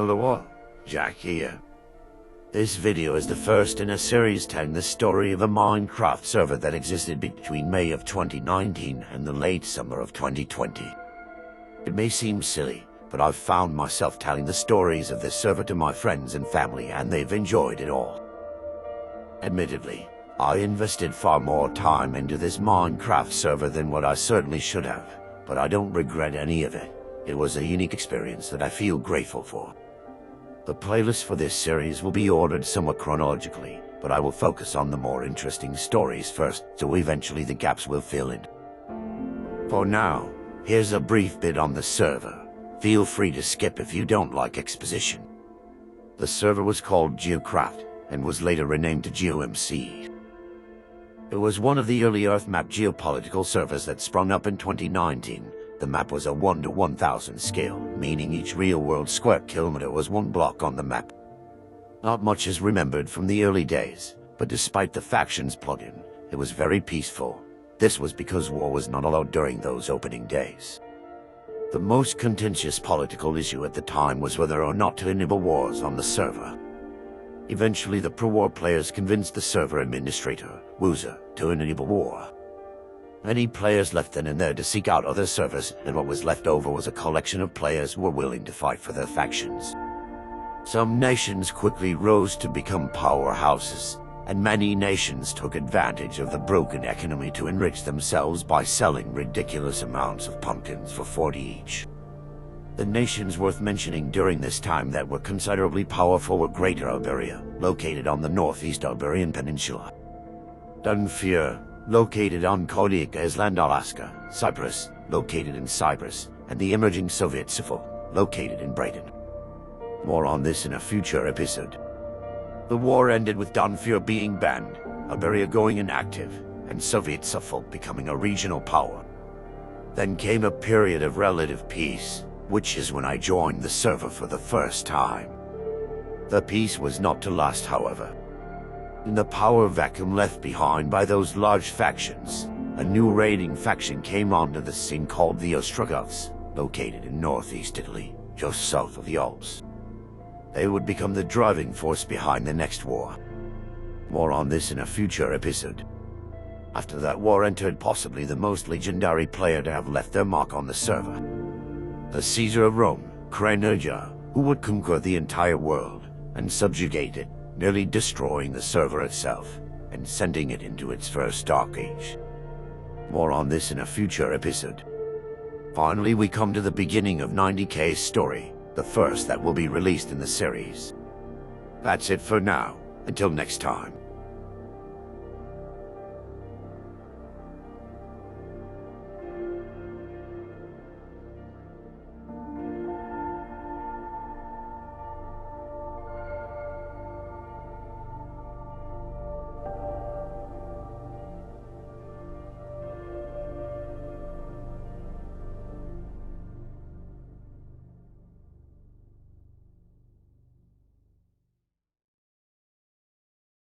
Hello, Jack here. This video is the first in a series telling the story of a Minecraft server that existed between May of 2019 and the late summer of 2020. It may seem silly, but I've found myself telling the stories of this server to my friends and family, and they've enjoyed it all. Admittedly, I invested far more time into this Minecraft server than what I certainly should have, but I don't regret any of it. It was a unique experience that I feel grateful for. The playlist for this series will be ordered somewhat chronologically, but I will focus on the more interesting stories first, so eventually the gaps will fill in. For now, here's a brief bit on the server. Feel free to skip if you don't like exposition. The server was called Geocraft, and was later renamed to GeoMC. It was one of the early Earth map geopolitical servers that sprung up in 2019. The map was a 1 to 1,000 scale, meaning each real-world square kilometer was one block on the map. Not much is remembered from the early days, but despite the factions plugin, it was very peaceful. This was because war was not allowed during those opening days. The most contentious political issue at the time was whether or not to enable wars on the server. Eventually, the pro-war players convinced the server administrator, Woozer, to enable war. Many players left then and there to seek out other servers, and what was left over was a collection of players who were willing to fight for their factions. Some nations quickly rose to become powerhouses, and many nations took advantage of the broken economy to enrich themselves by selling ridiculous amounts of pumpkins for 40 each. The nations worth mentioning during this time that were considerably powerful were Greater Iberia, located on the northeast Iberian Peninsula; Dunfur, located on Kodiak Island, Alaska; Cyprus, located in Cyprus; and the emerging Soviet Civil, located in Britain. More on this in a future episode. The war ended with Dunfur being banned, Iberia going inactive, and Soviet Suffolk becoming a regional power. Then came a period of relative peace, which is when I joined the server for the first time. The peace was not to last, however. In the power vacuum left behind by those large factions, a new raiding faction came onto the scene called the Ostrogoths, located in northeast Italy, just south of the Alps. They would become the driving force behind the next war. More on this in a future episode. After that war entered possibly the most legendary player to have left their mark on the server. The Caesar of Rome, Carnegie, who would conquer the entire world and subjugate it, nearly destroying the server itself and sending it into its first dark age. More on this in a future episode. Finally, we come to the beginning of 90K's story, the first that will be released in the series. That's it for now. Until next time.